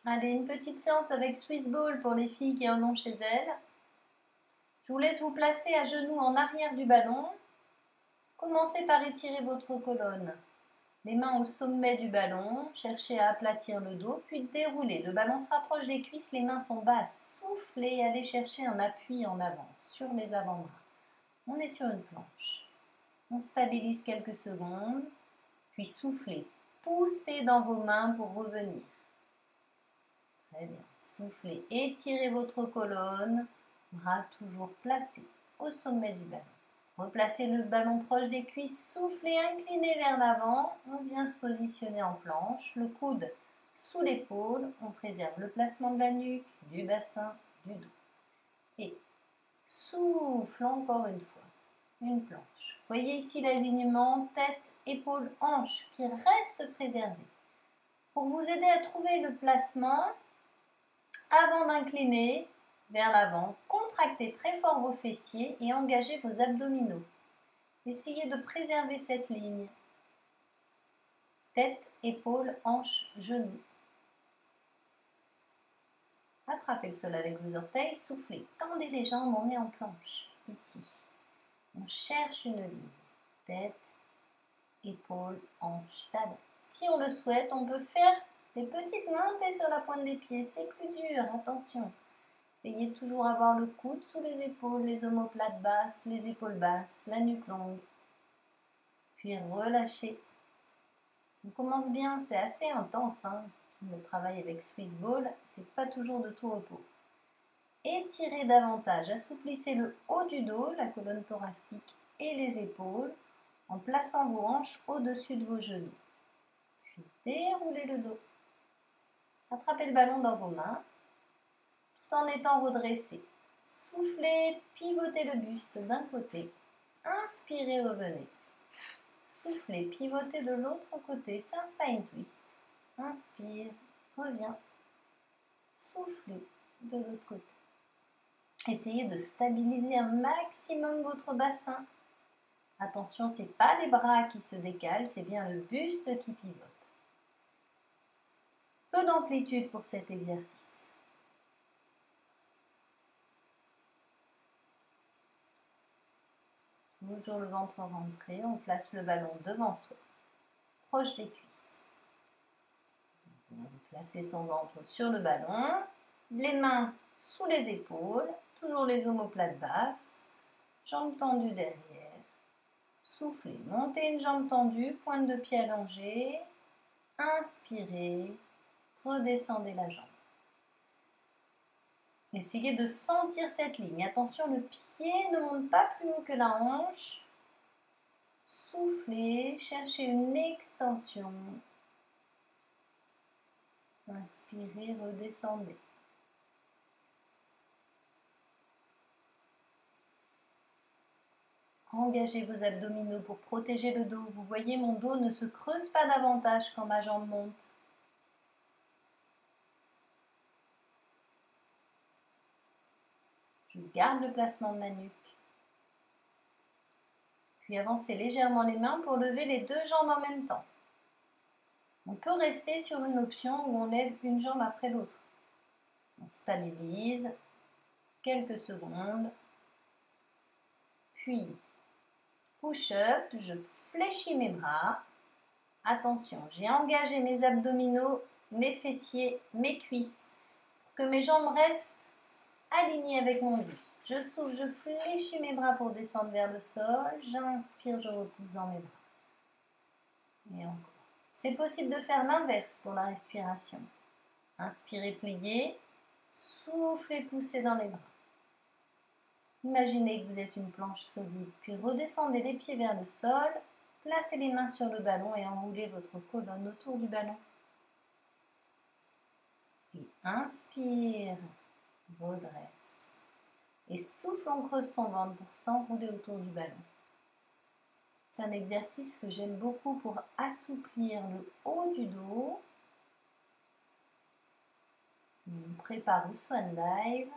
Allez, une petite séance avec Swiss Ball pour les filles qui en ont chez elles. Je vous laisse vous placer à genoux en arrière du ballon. Commencez par étirer votre colonne. Les mains au sommet du ballon, cherchez à aplatir le dos, puis déroulez. Le ballon se rapproche des cuisses, les mains sont basses. Soufflez et allez chercher un appui en avant, sur les avant-bras. On est sur une planche. On stabilise quelques secondes, puis soufflez. Poussez dans vos mains pour revenir. Très bien. Soufflez, étirez votre colonne, bras toujours placés au sommet du ballon. Replacez le ballon proche des cuisses, soufflez, inclinez vers l'avant. On vient se positionner en planche, le coude sous l'épaule. On préserve le placement de la nuque, du bassin, du dos. Et souffle encore une fois. Une planche. Voyez ici l'alignement tête, épaule, hanche qui reste préservé. Pour vous aider à trouver le placement, avant d'incliner vers l'avant, contractez très fort vos fessiers et engagez vos abdominaux. Essayez de préserver cette ligne. Tête, épaule, hanche, genou. Attrapez le sol avec vos orteils, soufflez, tendez les jambes, on est en planche. Ici, on cherche une ligne. Tête, épaule, hanche, talon. Si on le souhaite, on peut faire des petites montées sur la pointe des pieds. C'est plus dur, attention. Veillez toujours à avoir le coude sous les épaules, les omoplates basses, les épaules basses, la nuque longue. Puis relâchez. On commence bien, c'est assez intense. Le travail avec Swiss Ball, c'est pas toujours de tout repos. Étirez davantage, assouplissez le haut du dos, la colonne thoracique et les épaules en plaçant vos hanches au-dessus de vos genoux. Puis déroulez le dos. Attrapez le ballon dans vos mains tout en étant redressé. Soufflez, pivotez le buste d'un côté. Inspirez, revenez. Soufflez, pivotez de l'autre côté. C'est un spine twist. Inspire, reviens. Soufflez de l'autre côté. Essayez de stabiliser un maximum votre bassin. Attention, ce n'est pas les bras qui se décalent, c'est bien le buste qui pivote. Peu d'amplitude pour cet exercice. Toujours le ventre rentré, on place le ballon devant soi, proche des cuisses. On va placer son ventre sur le ballon, les mains sous les épaules, toujours les omoplates basses, jambes tendues derrière. Soufflez, montez une jambe tendue, pointe de pied allongée. Inspirez, redescendez la jambe. Essayez de sentir cette ligne. Attention, le pied ne monte pas plus haut que la hanche. Soufflez, cherchez une extension. Inspirez, redescendez. Engagez vos abdominaux pour protéger le dos. Vous voyez, mon dos ne se creuse pas davantage quand ma jambe monte. Je garde le placement de ma nuque. Puis avancez légèrement les mains pour lever les deux jambes en même temps. On peut rester sur une option où on lève une jambe après l'autre. On stabilise quelques secondes. Puis, push-up, je fléchis mes bras. Attention, j'ai engagé mes abdominaux, mes fessiers, mes cuisses pour que mes jambes restent alignées avec mon buste. Je souffle, je fléchis mes bras pour descendre vers le sol. J'inspire, je repousse dans mes bras. Et encore. C'est possible de faire l'inverse pour la respiration. Inspirez, pliez. Soufflez, poussez dans les bras. Imaginez que vous êtes une planche solide, puis redescendez les pieds vers le sol, placez les mains sur le ballon et enroulez votre colonne autour du ballon. Et inspire, redresse. Et souffle, on creuse son ventre pour s'enrouler autour du ballon. C'est un exercice que j'aime beaucoup pour assouplir le haut du dos. On prépare au Swan Dive.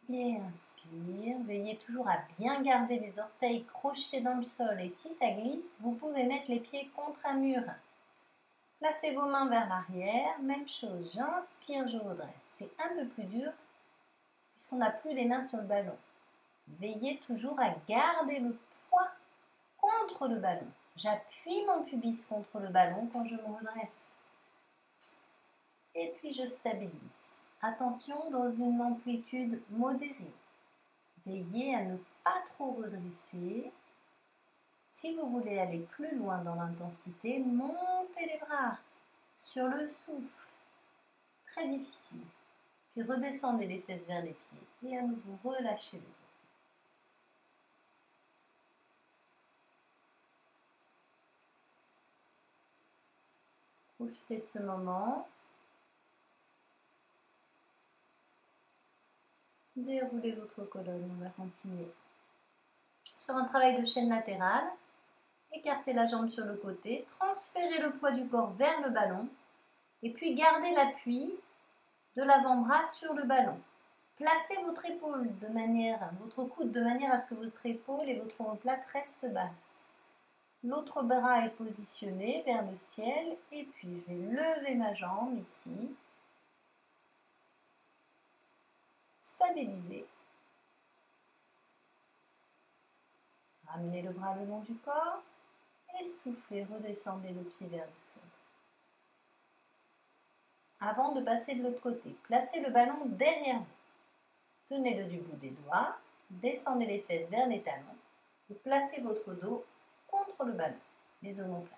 Et inspire. Veillez toujours à bien garder les orteils crochetés dans le sol. Et si ça glisse, vous pouvez mettre les pieds contre un mur. Placez vos mains vers l'arrière, même chose, j'inspire, je redresse. C'est un peu plus dur puisqu'on n'a plus les mains sur le ballon. Veillez toujours à garder le poids contre le ballon. J'appuie mon pubis contre le ballon quand je me redresse. Et puis je stabilise. Attention dans une amplitude modérée. Veillez à ne pas trop redresser. Si vous voulez aller plus loin dans l'intensité, montez les bras sur le souffle. Très difficile. Puis redescendez les fesses vers les pieds et à nouveau relâchez les bras. Profitez de ce moment. Déroulez votre colonne, on va continuer. Sur un travail de chaîne latérale, écartez la jambe sur le côté, transférez le poids du corps vers le ballon et puis gardez l'appui de l'avant-bras sur le ballon. Placez votre coude de manière à ce que votre épaule et votre omoplate restent basses. L'autre bras est positionné vers le ciel et puis je vais lever ma jambe ici. Stabiliser. Ramenez le bras le long du corps et soufflez, redescendez le pied vers le sol. Avant de passer de l'autre côté, placez le ballon derrière vous. Tenez-le du bout des doigts, descendez les fesses vers les talons et placez votre dos contre le ballon, les omoplates.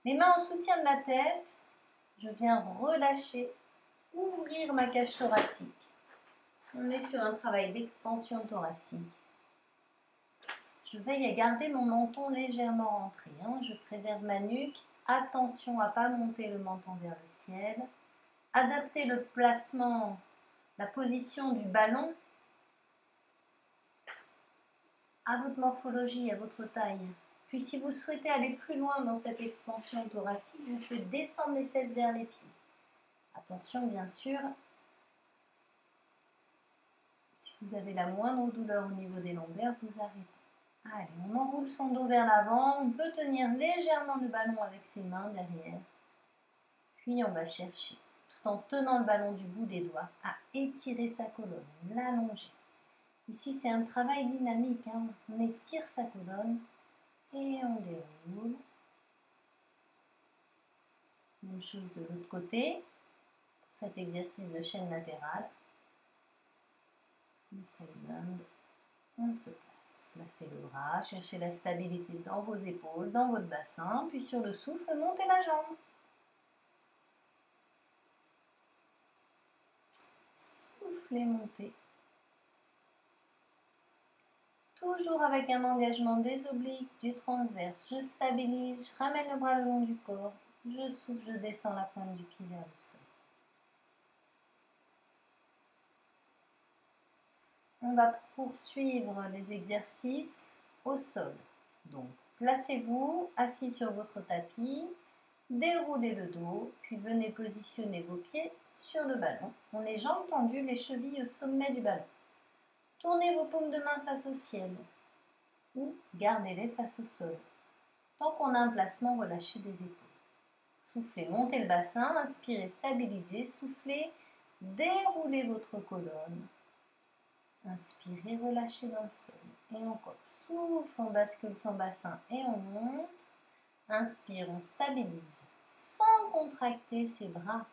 Les mains en soutien de la tête, je viens relâcher, ouvrir ma cage thoracique. On est sur un travail d'expansion thoracique. Je veille à garder mon menton légèrement rentré. Je préserve ma nuque. Attention à ne pas monter le menton vers le ciel. Adaptez le placement, la position du ballon à votre morphologie, à votre taille. Puis si vous souhaitez aller plus loin dans cette expansion thoracique, vous pouvez descendre les fesses vers les pieds. Attention bien sûr, si vous avez la moindre douleur au niveau des lombaires, vous arrêtez. Allez, on enroule son dos vers l'avant, on peut tenir légèrement le ballon avec ses mains derrière. Puis on va chercher, tout en tenant le ballon du bout des doigts, à étirer sa colonne, l'allonger. Ici c'est un travail dynamique, on étire sa colonne et on déroule. Même chose de l'autre côté, pour cet exercice de chaîne latérale. On s'élève, on se place. Placez le bras, cherchez la stabilité dans vos épaules, dans votre bassin, puis sur le souffle, montez la jambe. Soufflez, montez. Toujours avec un engagement des obliques, du transverse. Je stabilise, je ramène le bras le long du corps. Je souffle, je descends la pointe du pied vers le sol. On va poursuivre les exercices au sol. Donc, placez-vous assis sur votre tapis, déroulez le dos, puis venez positionner vos pieds sur le ballon. On est jambes tendues, les chevilles au sommet du ballon. Tournez vos paumes de main face au ciel ou gardez-les face au sol. Tant qu'on a un placement, relâchez les épaules. Soufflez, montez le bassin, inspirez, stabilisez, soufflez, déroulez votre colonne. Inspirez, relâchez dans le sol. Et encore, souffle, on bascule son bassin et on monte. Inspire, on stabilise sans contracter ses bras,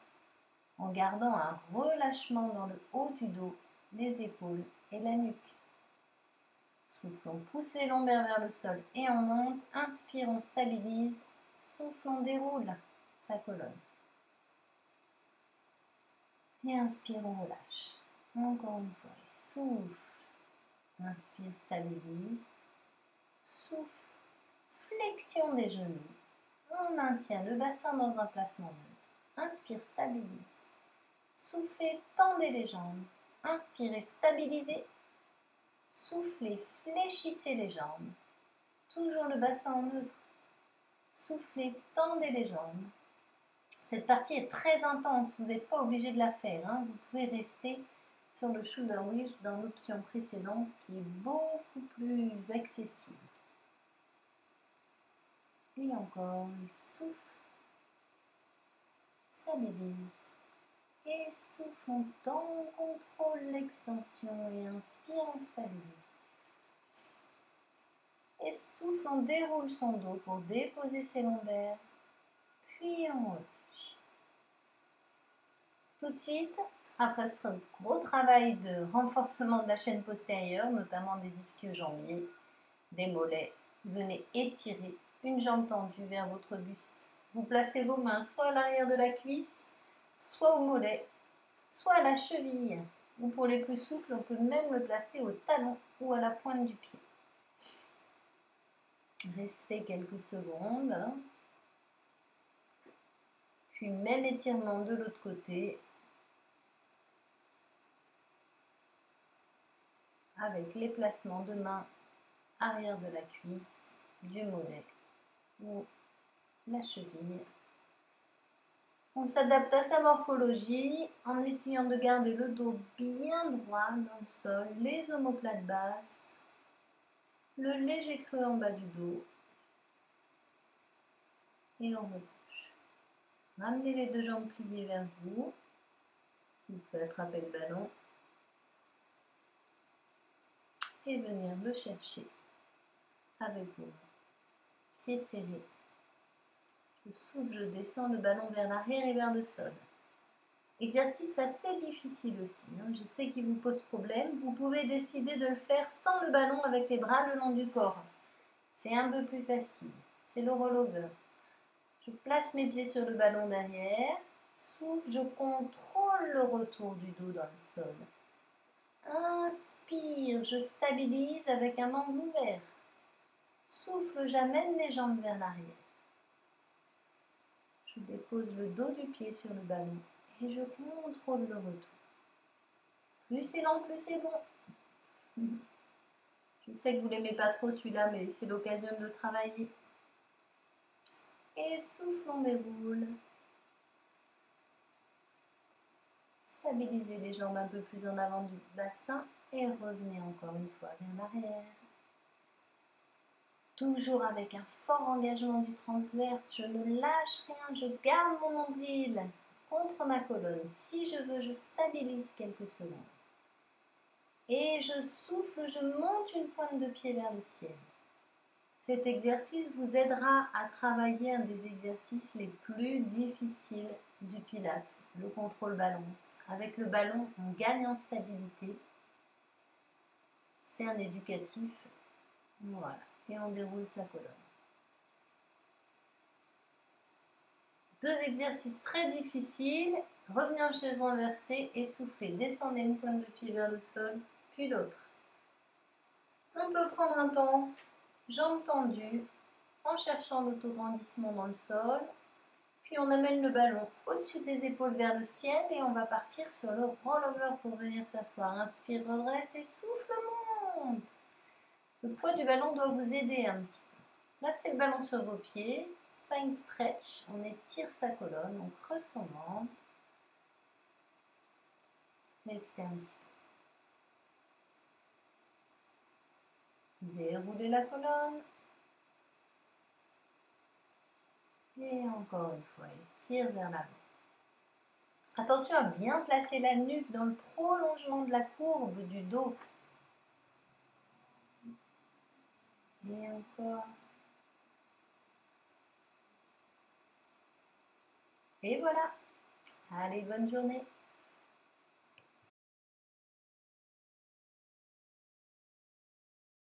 en gardant un relâchement dans le haut du dos, les épaules et la nuque. Souffle, on pousse les lombaires vers le sol et on monte. Inspire, on stabilise. Souffle, on déroule sa colonne. Et inspire, on relâche. Encore une fois, et souffle. Inspire, stabilise. Souffle, flexion des genoux. On maintient le bassin dans un placement neutre. Inspire, stabilise. Soufflez, tendez les jambes. Inspirez, stabilisez. Soufflez, fléchissez les jambes. Toujours le bassin en neutre. Soufflez, tendez les jambes. Cette partie est très intense, vous n'êtes pas obligé de la faire. Vous pouvez rester sur le shoulder widge dans l'option précédente qui est beaucoup plus accessible. Et encore, et souffle. stabilise. Et souffle, on tend, on contrôle l'extension et inspire, on stabilise. Et souffle, on déroule son dos pour déposer ses lombaires, puis on relâche. Tout de suite, après ce gros travail de renforcement de la chaîne postérieure, notamment des ischio-jambiers, des mollets, venez étirer une jambe tendue vers votre buste. Vous placez vos mains soit à l'arrière de la cuisse, soit au mollet, soit à la cheville. Ou pour les plus souples, on peut même le placer au talon ou à la pointe du pied. Restez quelques secondes. Puis même étirement de l'autre côté. Avec les placements de main arrière de la cuisse, du mollet ou la cheville. On s'adapte à sa morphologie en essayant de garder le dos bien droit dans le sol, les omoplates basses, le léger creux en bas du dos et on relâche. Ramenez les deux jambes pliées vers vous. Vous pouvez attraper le ballon et venir le chercher avec vos pieds serrés. Je souffle, je descends le ballon vers l'arrière et vers le sol. Exercice assez difficile aussi, je sais qu'il vous pose problème. Vous pouvez décider de le faire sans le ballon avec les bras le long du corps. C'est un peu plus facile. C'est le rollover. Je place mes pieds sur le ballon derrière. Souffle, je contrôle le retour du dos dans le sol. Inspire, je stabilise avec un membre ouvert. Souffle, j'amène les jambes vers l'arrière. Je dépose le dos du pied sur le ballon et je contrôle le retour. Plus c'est lent, plus c'est bon. Je sais que vous n'aimez pas trop celui-là, mais c'est l'occasion de le travailler. Et souffle, on déroule. Stabilisez les jambes un peu plus en avant du bassin et revenez encore une fois vers l'arrière. Toujours avec un fort engagement du transverse, je ne lâche rien, je garde mon nombril contre ma colonne. Si je veux, je stabilise quelques secondes. Et je souffle, je monte une pointe de pied vers le ciel. Cet exercice vous aidera à travailler un des exercices les plus difficiles du Pilates, le contrôle balance. Avec le ballon, on gagne en stabilité. C'est un éducatif. Voilà. Et on déroule sa colonne. Deux exercices très difficiles. Revenez en chaise renversée et soufflez. Descendez une pointe de pied vers le sol, puis l'autre. On peut prendre un temps, jambes tendues, en cherchant l'autograndissement dans le sol. Puis on amène le ballon au-dessus des épaules vers le ciel et on va partir sur le rollover pour venir s'asseoir. Inspire, redresse et souffle, monte. Le poids du ballon doit vous aider un petit peu. Placez le ballon sur vos pieds, spine stretch, on étire sa colonne, on creuse son membre. Restez un petit peu. Déroulez la colonne. Et encore une fois, étire vers l'avant. Attention à bien placer la nuque dans le prolongement de la courbe du dos. Et encore. Et voilà. Allez, bonne journée.